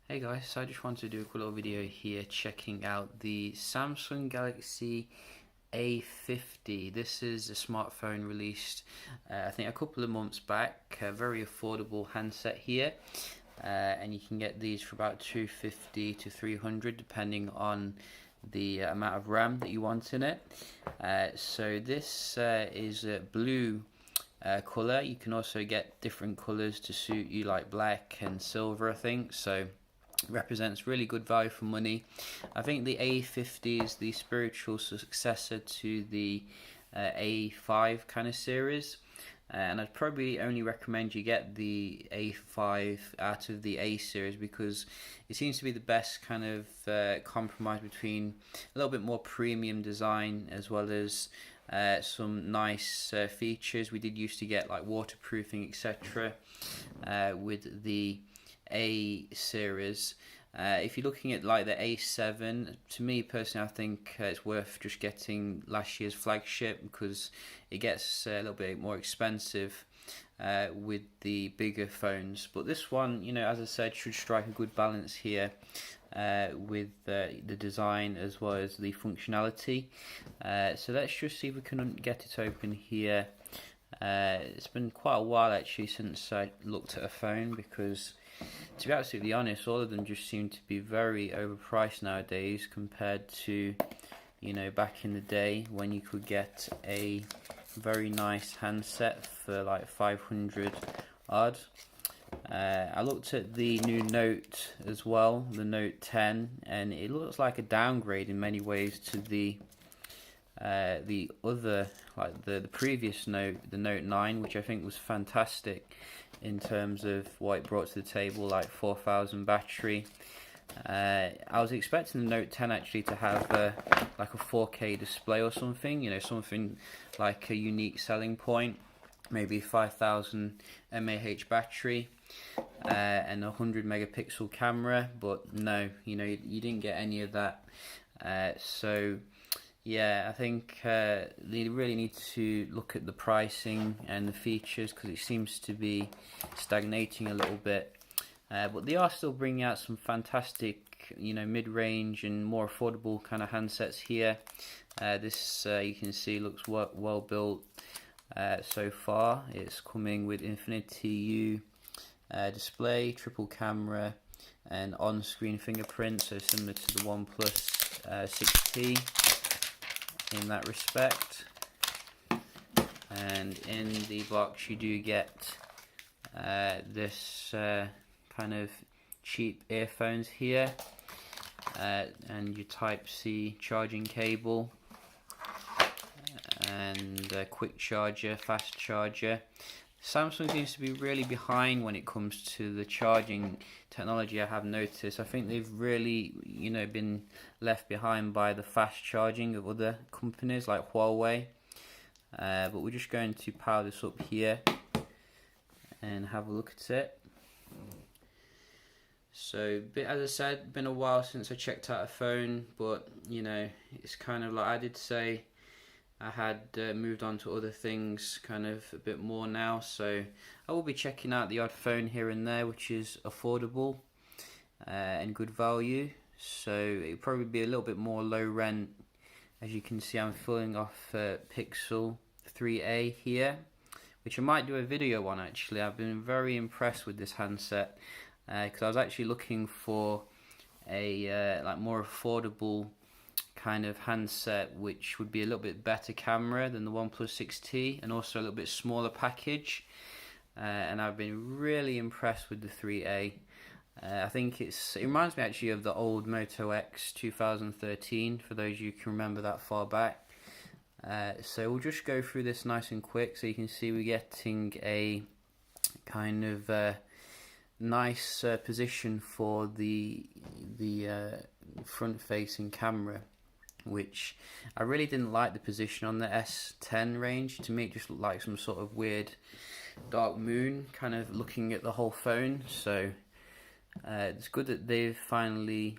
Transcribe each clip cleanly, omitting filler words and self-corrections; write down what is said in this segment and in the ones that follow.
Hey guys, so I just wanted to do a quick little video here checking out the Samsung Galaxy A50. This is a smartphone released I think a couple of months back, a very affordable handset here, and you can get these for about 250 to 300 depending on the amount of RAM that you want in it. So this is a blue color. You can also get different colors to suit you, like black and silver, I think. So represents really good value for money. I think the A50 is the spiritual successor to the A5 kind of series, and I'd probably only recommend you get the A5 out of the A series because it seems to be the best kind of compromise between a little bit more premium design as well as some nice features. We did used to get like waterproofing, etc. With the A series. If you're looking at like the A7, to me personally, I think it's worth just getting last year's flagship because it gets a little bit more expensive with the bigger phones. But this one, as I said, should strike a good balance here with the design as well as the functionality. So let's just see if we can get it open here. It's been quite a while actually since I looked at a phone because, to be absolutely honest, all of them just seem to be very overpriced nowadays compared to, back in the day when you could get a very nice handset for like 500 odd. I looked at the new Note as well, the Note 10, and it looks like a downgrade in many ways to the other, like the previous Note, the Note 9, which I think was fantastic in terms of what it brought to the table, like 4,000 battery. I was expecting the Note 10 actually to have like a 4K display or something, something like a unique selling point, maybe 5,000 mAh battery and a 100 megapixel camera, but no, you didn't get any of that. So yeah, I think they really need to look at the pricing and the features because it seems to be stagnating a little bit. But they are still bringing out some fantastic, mid-range and more affordable kind of handsets here. This you can see looks well built so far. It's coming with Infinity U display, triple camera, and on-screen fingerprint, so similar to the OnePlus 6T. In that respect, and in the box you do get this kind of cheap earphones here, and your Type-C charging cable, and a quick charger, fast charger. Samsung seems to be really behind when it comes to the charging technology, I have noticed. I think they've really, been left behind by the fast charging of other companies like Huawei. But we're just going to power this up here and have a look at it. So, as I said, been a while since I checked out a phone, but it's kind of like I did say, I had moved on to other things kind of a bit more now, so I will be checking out the odd phone here and there which is affordable and good value. So it'll probably be a little bit more low rent. As you can see, I'm filling off Pixel 3a here, which I might do a video on actually. I've been very impressed with this handset because I was actually looking for a like more affordable kind of handset which would be a little bit better camera than the OnePlus 6T and also a little bit smaller package, and I've been really impressed with the 3A. I think it reminds me actually of the old Moto X 2013 for those of you who can remember that far back. So we'll just go through this nice and quick so you can see we're getting a kind of nice position for the front facing camera, which I really didn't like the position on the S10 range. To me it just looked like some sort of weird dark moon kind of looking at the whole phone. So it's good that they've finally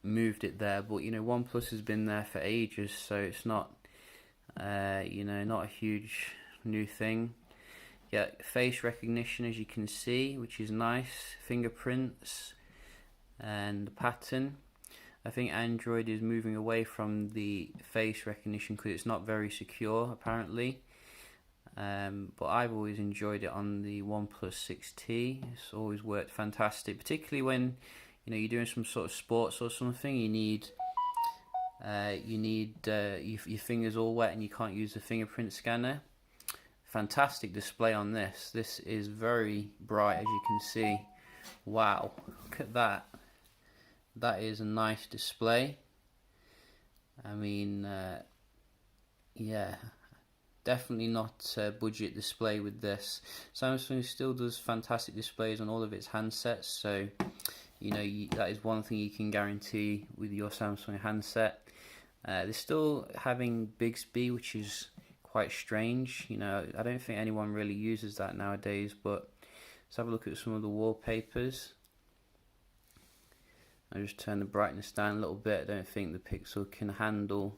moved it there, but OnePlus has been there for ages, so it's not not a huge new thing. Yeah, face recognition as you can see, which is nice, fingerprints, and the pattern. I think Android is moving away from the face recognition because it's not very secure apparently. But I've always enjoyed it on the OnePlus 6T. It's always worked fantastic, particularly when you're doing some sort of sports or something. You need your fingers all wet and you can't use the fingerprint scanner. Fantastic display on this. This is very bright, as you can see. Wow, look at that. That is a nice display. I mean, yeah, definitely not a budget display with this. Samsung still does fantastic displays on all of its handsets, so that is one thing you can guarantee with your Samsung handset. They're still having Bixby, which is quite strange. I don't think anyone really uses that nowadays, but let's have a look at some of the wallpapers. I'll just turn the brightness down a little bit. I don't think the Pixel can handle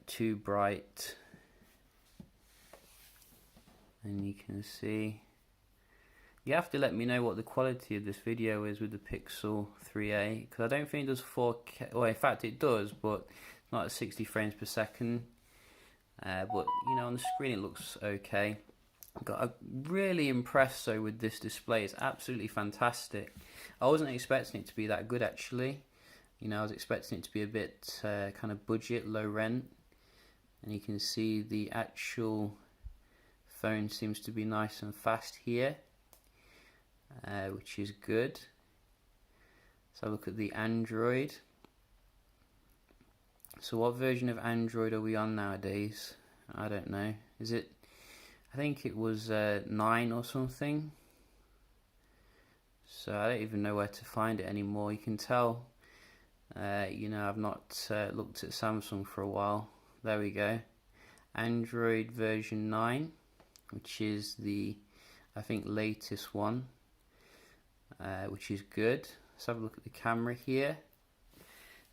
too bright. And you can see, you have to let me know what the quality of this video is with the Pixel 3a, because I don't think it does 4K. Well, in fact it does, but it's not at 60 frames per second. But on the screen it looks okay. I'm really impressed though with this display. It's absolutely fantastic. I wasn't expecting it to be that good actually. I was expecting it to be a bit kind of budget, low rent. And you can see the actual phone seems to be nice and fast here, which is good. So look at the Android. So what version of Android are we on nowadays? I don't know. Is it? I think it was 9 or something. So I don't even know where to find it anymore. You can tell, I've not looked at Samsung for a while. There we go. Android version 9, which is the, I think, latest one, which is good. Let's have a look at the camera here.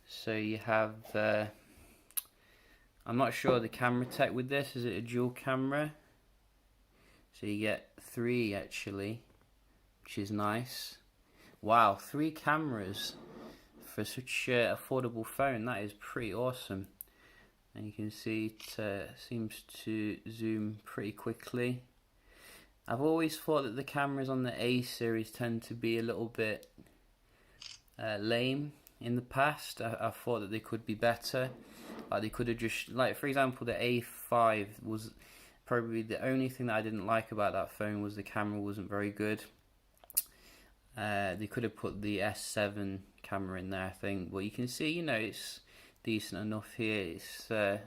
So you have, I'm not sure the camera tech with this. Is it a dual camera? So you get 3 actually, which is nice. Wow, 3 cameras for such an affordable phone. That is pretty awesome. And you can see it seems to zoom pretty quickly. I've always thought that the cameras on the A series tend to be a little bit lame in the past. I thought that they could be better. Like they could have just, like for example, the A5 was probably the only thing that I didn't like about that phone was the camera wasn't very good. They could have put the S7 camera in there, I think. But you can see, it's decent enough here. It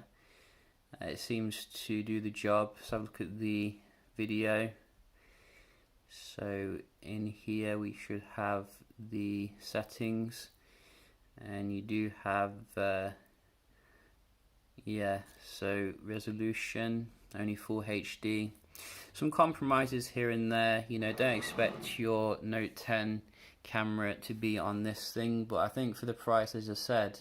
seems to do the job. Let's have a look at the video. So in here we should have the settings, and you do have so resolution only full HD. Some compromises here and there. Don't expect your Note 10 camera to be on this thing, but I think for the price, as I said,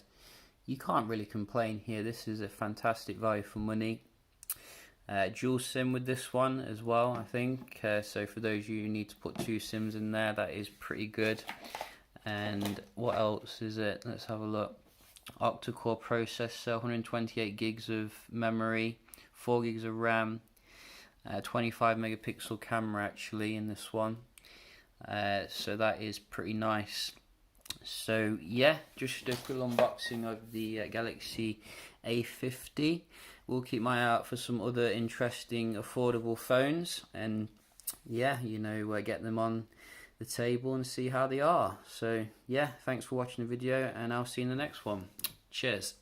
you can't really complain here. This is a fantastic value for money. Dual SIM with this one as well, I think. So for those of you who need to put 2 SIMs in there, that is pretty good. And what else is it? Let's have a look. Octa-core processor, 128 gigs of memory, 4 gigs of RAM, 25 megapixel camera actually in this one. So that is pretty nice. So yeah, just a quick unboxing of the Galaxy A50. We'll keep my eye out for some other interesting affordable phones, and yeah, get them on the table and see how they are. So yeah, thanks for watching the video, and I'll see you in the next one. Cheers.